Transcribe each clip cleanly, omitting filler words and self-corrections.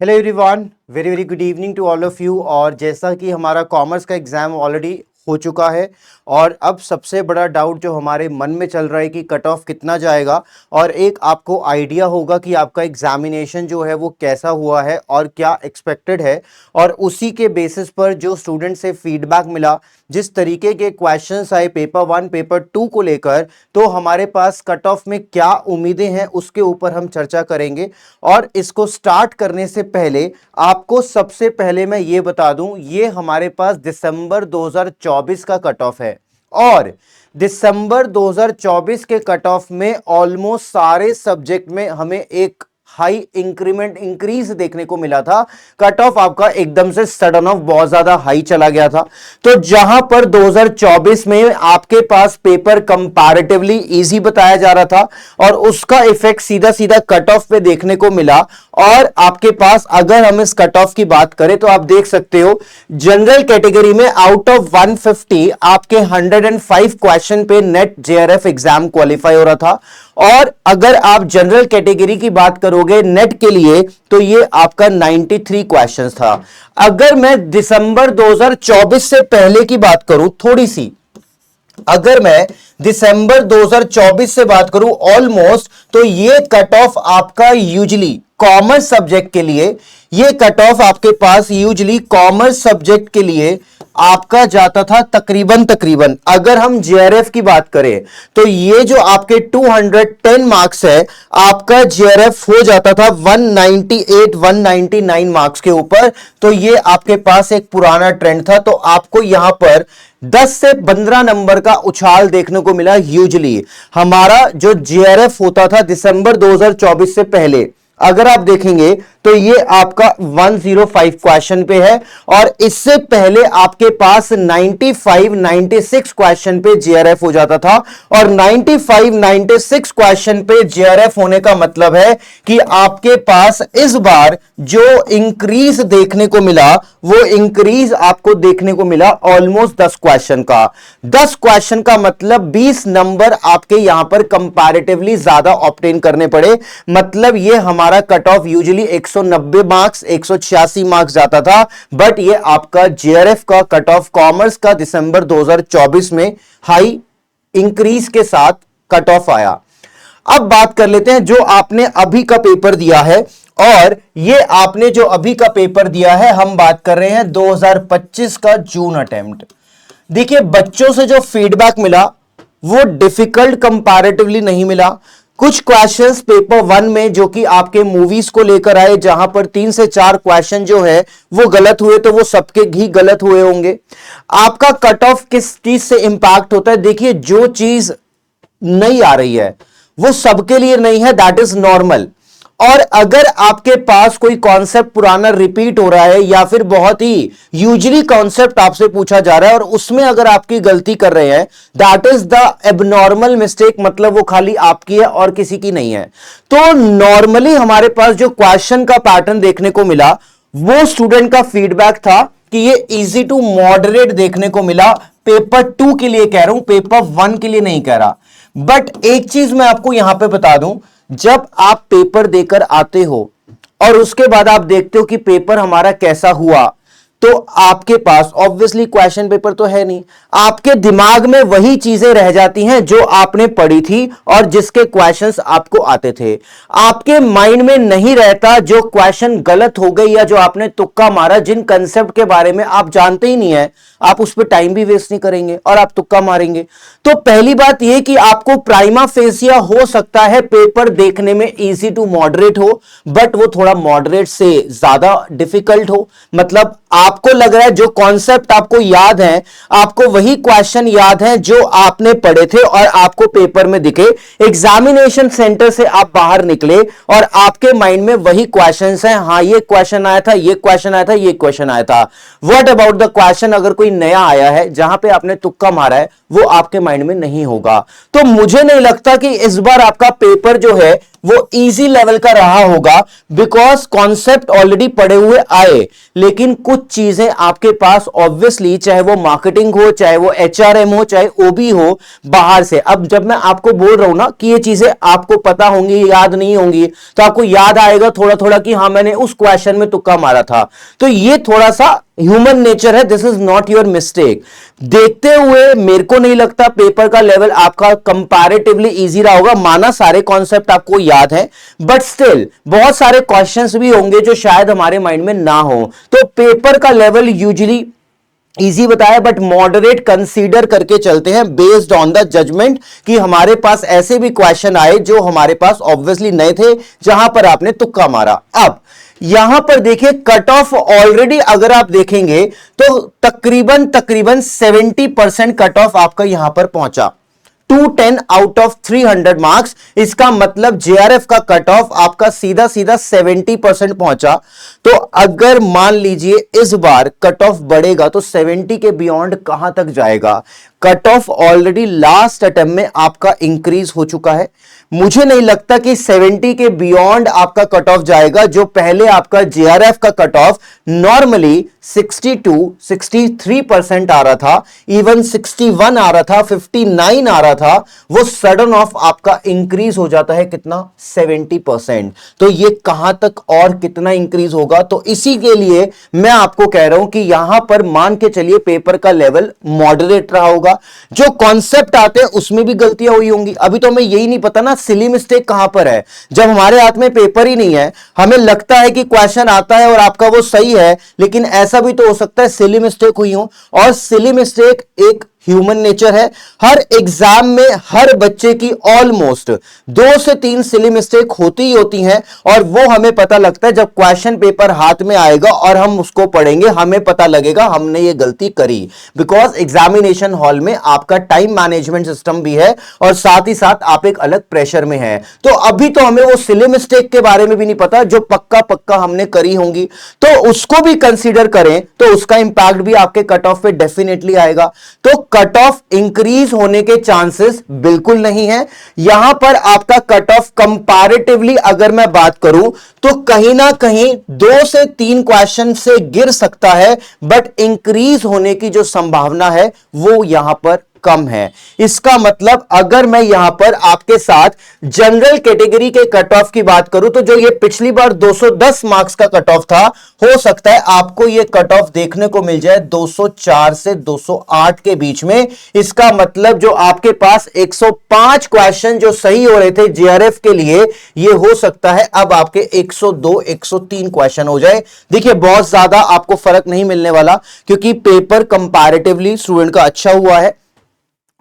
Hello everyone, very very good evening to all of you. और जैसा कि हमारा कॉमर्स का एग्ज़ाम ऑलरेडी हो चुका है और अब सबसे बड़ा डाउट जो हमारे मन में चल रहा है कि कट ऑफ कितना जाएगा और एक आपको आइडिया होगा कि आपका एग्जामिनेशन जो है वो कैसा हुआ है और क्या एक्सपेक्टेड है। और उसी के बेसिस पर जो स्टूडेंट से फीडबैक मिला, जिस तरीके के क्वेश्चंस आए पेपर 1 पेपर 2 को लेकर, तो हमारे पास कट ऑफ में क्या उम्मीदें हैं उसके ऊपर हम चर्चा करेंगे। और इसको स्टार्ट करने से पहले आपको सबसे पहले मैं ये बता दूं, ये हमारे पास दिसंबर 2024 का कट ऑफ है और दिसंबर 2024 के कट ऑफ में ऑलमोस्ट सारे सब्जेक्ट में हमें एक हाई इंक्रीमेंट इंक्रीज देखने को मिला था। कट ऑफ आपका एकदम से सडन ऑफ बहुत ज्यादा हाई चला गया था। तो जहां पर 2024 में आपके पास पेपर कंपैरेटिवली इजी बताया जा रहा था और उसका इफेक्ट सीधा सीधा कट ऑफ पे देखने को मिला। और आपके पास अगर हम इस कट ऑफ की बात करें तो आप देख सकते हो जनरल कैटेगरी में आउट ऑफ 150 आपके 105 क्वेश्चन पे नेट जेआरएफ एग्जाम क्वालिफाई हो रहा था। और अगर आप जनरल कैटेगरी की बात करोगे नेट के लिए तो ये आपका 93 क्वेश्चंस था। अगर मैं दिसंबर 2024 से पहले की बात करूं थोड़ी सी, अगर मैं दिसंबर 2024 से बात करूं ऑलमोस्ट, तो ये कट ऑफ आपका यूजुअली कॉमर्स सब्जेक्ट के लिए, ये कट ऑफ आपके पास यूजुअली कॉमर्स सब्जेक्ट के लिए आपका जाता था तकरीबन अगर हम जेआरएफ की बात करें तो ये जो आपके 210 मार्क्स है आपका जेआरएफ हो जाता था 198 199 मार्क्स के ऊपर। तो ये आपके पास एक पुराना ट्रेंड था। तो आपको यहां पर 10 से 15 नंबर का उछाल देखने को मिला। यूजुअली हमारा जो जेआरएफ होता था दिसंबर 2024 से पहले, अगर आप देखेंगे तो ये आपका 105 क्वेश्चन पे है और इससे पहले आपके पास 95 96 क्वेश्चन पे जेआरएफ हो जाता था। और 95 96 क्वेश्चन पे जेआरएफ होने का मतलब है कि आपके पास इस बार जो इंक्रीज देखने को मिला वो इंक्रीज आपको देखने को मिला ऑलमोस्ट 10 क्वेश्चन का। 10 क्वेश्चन का मतलब 20 नंबर आपके यहां पर कंपैरेटिवली ज्यादा ऑब्टेन करने पड़े। मतलब ये हमारा cut off usually 190 marks 186 marks जाता था, बट ये आपका जेआरएफ का कट ऑफ कॉमर्स का दिसंबर 2024 में हाई इंक्रीज के साथ कट ऑफ आया। अब बात कर लेते हैं जो आपने अभी का पेपर दिया है। और ये आपने जो अभी का पेपर दिया है, हम बात कर रहे हैं 2025 का जून अटेम्प्ट। देखिए बच्चों से जो फीडबैक मिला वो डिफिकल्ट कंपैरेटिवली नहीं मिला। कुछ क्वेश्चंस पेपर 1 में जो कि आपके मूवीज को लेकर आए, जहां पर 3 से 4 क्वेश्चन जो है वो गलत हुए, तो वो सबके ही गलत हुए होंगे। आपका कट ऑफ किस चीज से इंपैक्ट होता है? देखिए जो चीज नहीं आ रही है वो सबके लिए नहीं है, दैट इज नॉर्मल। और अगर आपके पास कोई कॉन्सेप्ट पुराना रिपीट हो रहा है या फिर बहुत ही यूजुअली कॉन्सेप्ट आपसे पूछा जा रहा है और उसमें अगर आपकी गलती कर रहे हैं, that is the abnormal mistake, मतलब वो खाली आपकी है और किसी की नहीं है। तो नॉर्मली हमारे पास जो क्वेश्चन का पैटर्न देखने को मिला वो स्टूडेंट का फीडबैक था कि ये इजी टू मॉडरेट देखने को मिला। पेपर 2 के लिए कह रहा हूं, पेपर 1 के लिए नहीं कह रहा। बट एक चीज मैं आपको यहां पे बता दूं, जब आप पेपर देकर आते हो और उसके बाद आप देखते हो कि पेपर हमारा कैसा हुआ, तो आपके पास ऑब्वियसली क्वेश्चन पेपर तो है नहीं, आपके दिमाग में वही चीजें रह जाती हैं जो आपने पढ़ी थी और जिसके क्वेश्चंस आपको आते थे। आपके माइंड में नहीं रहता जो क्वेश्चन गलत हो गए या जो आपने तुक्का मारा, जिन कंसेप्ट के बारे में आप जानते ही नहीं है, आप उस पर टाइम भी वेस्ट नहीं करेंगे और आप तुक्का मारेंगे। तो पहली बात यह कि आपको प्राइमा फेसिया हो सकता है पेपर देखने में इजी टू मॉडरेट हो, बट वो थोड़ा मॉडरेट से ज्यादा डिफिकल्ट हो। मतलब आपको लग रहा है जो कॉन्सेप्ट आपको याद है, आपको वही क्वेश्चन याद है जो आपने पढ़े थे और आपको पेपर में दिखे। एग्जामिनेशन सेंटर से आप बाहर निकले और आपके माइंड में वही क्वेश्चंस हैं, हाँ ये क्वेश्चन आया था, ये क्वेश्चन आया था, ये क्वेश्चन आया था। व्हाट अबाउट द क्वेश्चन अगर कोई नया आया है जहां पे आपने तुक्का मारा है, वो आपके माइंड में नहीं होगा। तो मुझे नहीं लगता कि इस बार आपका पेपर जो है वो इजी लेवल का रहा होगा, बिकॉज कॉन्सेप्ट ऑलरेडी पढ़े हुए आए, लेकिन कुछ चीजें आपके पास ऑब्वियसली, चाहे वो मार्केटिंग हो, चाहे वो एचआरएम हो, चाहे ओबी हो, बाहर से। अब जब मैं आपको बोल रहा हूं ना कि ये चीजें आपको पता होंगी, याद नहीं होंगी, तो आपको याद आएगा थोड़ा थोड़ा कि हाँ मैंने उस क्वेश्चन में तुक्का मारा था। तो ये थोड़ा सा ह्यूमन नेचर है, this is not your mistake. देखते हुए मेरे को नहीं लगता पेपर का लेवल आपका कंपैरेटिवली इजी रहा होगा। माना सारे कॉन्सेप्ट आपको याद है, बट स्टिल बहुत सारे क्वेश्चंस भी होंगे जो शायद हमारे माइंड में ना हो। तो पेपर का लेवल यूजुअली इजी बताया, बट मॉडरेट कंसीडर करके चलते हैं बेस्ड ऑन द जजमेंट कि हमारे पास ऐसे भी क्वेश्चन आए जो हमारे पास ऑब्वियसली नए थे, जहां पर आपने तुक्का मारा। अब यहां पर देखिए कट ऑफ ऑलरेडी अगर आप देखेंगे तो तकरीबन 70% कट ऑफ आपका यहां पर पहुंचा, 210 आउट ऑफ 300 मार्क्स। इसका मतलब जेआरएफ का कट ऑफ आपका सीधा सीधा 70% पहुंचा। तो अगर मान लीजिए इस बार कट ऑफ बढ़ेगा तो 70 के बियॉन्ड कहां तक जाएगा? Cut off already last attempt में आपका इंक्रीज हो चुका है। मुझे नहीं लगता कि 70 के बियॉन्ड आपका कट ऑफ जाएगा। जो पहले आपका जेआरएफ का कट ऑफ नॉर्मली 62, 63% आ रहा था, इवन 61 आ रहा था, 59 आ रहा था, वो सडन ऑफ आपका इंक्रीज हो जाता है कितना? 70%। तो ये कहां तक और कितना इंक्रीज होगा? तो इसी के लिए मैं आपको कह रहा हूं कि यहां पर मान के चलिए पेपर का लेवल मॉडरेट रहा होगा। जो कॉन्सेप्ट आते हैं उसमें भी गलतियां हुई होंगी। अभी तो हमें यही नहीं पता ना सिली मिस्टेक कहां पर है। जब हमारे हाथ में पेपर ही नहीं है, हमें लगता है कि क्वेश्चन आता है और आपका वो सही है, लेकिन ऐसा भी तो हो सकता है सिली मिस्टेक हुई हो। और सिली मिस्टेक एक ह्यूमन नेचर है। हर एग्जाम में हर बच्चे की ऑलमोस्ट 2 से 3 सिली मिस्टेक होती ही होती हैं, और वो हमें पता लगता है जब क्वेश्चन पेपर हाथ में आएगा और हम उसको पढ़ेंगे, हमें पता लगेगा हमने ये गलती करी। बिकॉज एग्जामिनेशन हॉल में आपका टाइम मैनेजमेंट सिस्टम भी है और साथ ही साथ आप एक अलग प्रेशर में है। तो अभी तो हमें वो सिली मिस्टेक के बारे में भी नहीं पता जो पक्का पक्का हमने करी होंगी, तो उसको भी कंसीडर करें तो उसका इंपैक्ट भी आपके कट ऑफ पे डेफिनेटली आएगा। तो कट ऑफ इंक्रीज होने के चांसेस बिल्कुल नहीं है। यहां पर आपका कट ऑफ कंपैरेटिवली अगर मैं बात करूं तो कहीं ना कहीं 2 से 3 क्वेश्चन से गिर सकता है, बट इंक्रीज होने की जो संभावना है वो यहां पर कम है। इसका मतलब अगर मैं यहां पर आपके साथ जनरल कैटेगरी के कट ऑफ की बात करूं तो जो ये पिछली बार 210 मार्क्स का कट ऑफ था, हो सकता है आपको ये कट ऑफ देखने को मिल जाए 204 से 208 के बीच में। इसका मतलब जो आपके पास 105 क्वेश्चन जो सही हो रहे थे जेआरएफ के लिए, ये हो सकता है अब आपके 102, 103 क्वेश्चन हो जाए। देखिए बहुत ज्यादा आपको फर्क नहीं मिलने वाला, क्योंकि पेपर कंपैरेटिवली स्टूडेंट का अच्छा हुआ है।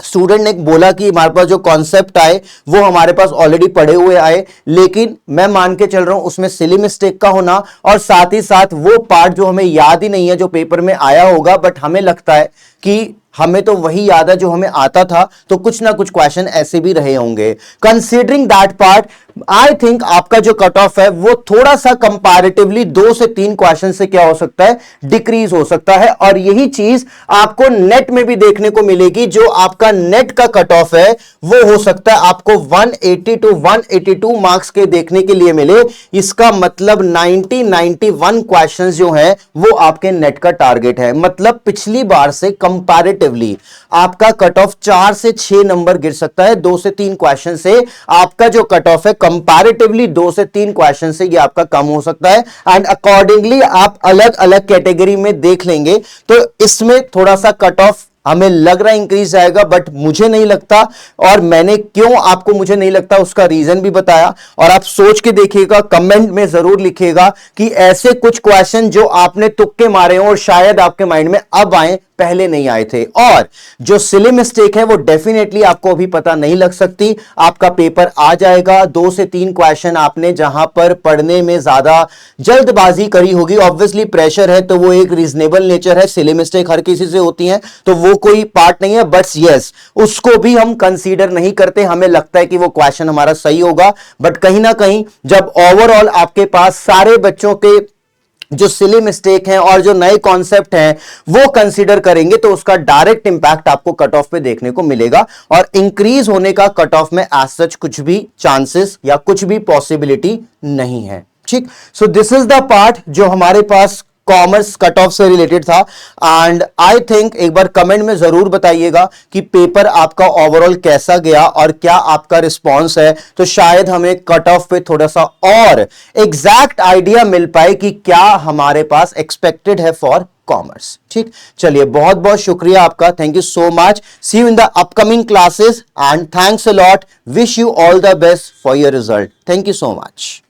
स्टूडेंट ने बोला कि हमारे पास जो कॉन्सेप्ट आए वो हमारे पास ऑलरेडी पढ़े हुए आए, लेकिन मैं मान के चल रहा हूं उसमें सिली मिस्टेक का होना और साथ ही साथ वो पार्ट जो हमें याद ही नहीं है जो पेपर में आया होगा, बट हमें लगता है कि हमें तो वही याद है जो हमें आता था, तो कुछ ना कुछ क्वेश्चन ऐसे भी रहे होंगे। Considering that part, I think आपका जो कट ऑफ है वो थोड़ा सा कंपैरेटिवली 2 से 3 क्वेश्चन से क्या हो सकता है? डिक्रीज हो सकता है। और यही चीज आपको नेट में भी देखने को मिलेगी। जो आपका नेट का कट ऑफ है वो हो सकता है आपको 180 टू 182 मार्क्स के देखने के लिए मिले। इसका मतलब 91 क्वेश्चन जो है वो आपके नेट का टारगेट है। मतलब पिछली बार से कंपैरेटिव आपका कट ऑफ 4 से 6 नंबर गिर सकता है। 2 से 3 क्वेश्चन से आपका जो कट ऑफ है कंपैरेटिवली 2 से 3 क्वेश्चन से ये आपका कम हो सकता है। एंड अकॉर्डिंगली आप अलग अलग कैटेगरी में देख लेंगे तो इसमें थोड़ा सा कट ऑफ हमें लग रहा है इंक्रीज जाएगा, बट मुझे नहीं लगता। और मैंने क्यों आपको मुझे नहीं लगता उसका रीजन भी बताया, और आप सोच के देखिएगा, कमेंट में जरूर लिखिएगा कि ऐसे कुछ क्वेश्चन जो आपने तुक्के मारे हो और शायद आपके माइंड में अब आए, पहले नहीं आए थे। और जो सिली मिस्टेक है वो डेफिनेटली आपको अभी पता नहीं लग सकती। आपका पेपर आ जाएगा, 2 से 3 क्वेश्चन आपने जहां पर पढ़ने में ज्यादा जल्दबाजी करी होगी, ऑब्वियसली प्रेशर है तो वो एक रीजनेबल नेचर है, सिली मिस्टेक हर किसी से होती है तो वो कोई पार्ट नहीं है। बट यस, उसको भी हम कंसीडर नहीं करते। हमें लगता है कि वो क्वेश्चन हमारा सही होगा, बट कहीं ना कहीं जब ओवरऑल आपके पास सारे बच्चों के जो सिली मिस्टेक हैं और जो नए कॉन्सेप्ट हैं वो कंसीडर करेंगे तो उसका डायरेक्ट इंपैक्ट आपको कट ऑफ पे देखने को मिलेगा, और इंक्रीज होने का कट ऑफ में एज सच कुछ भी चांसेस या कुछ भी पॉसिबिलिटी नहीं है। ठीक, so this is the part जो हमारे पास कॉमर्स कट ऑफ से रिलेटेड था। एंड आई थिंक एक बार कमेंट में जरूर बताइएगा कि पेपर आपका ओवरऑल कैसा गया और क्या आपका रिस्पांस है, तो शायद हमें कट ऑफ पे थोड़ा सा और एग्जैक्ट आइडिया मिल पाए कि क्या हमारे पास एक्सपेक्टेड है फॉर कॉमर्स। ठीक, चलिए बहुत बहुत शुक्रिया आपका, thank you so much, see you in the upcoming classes and thanks a lot, wish you all the best for your result, thank you so much.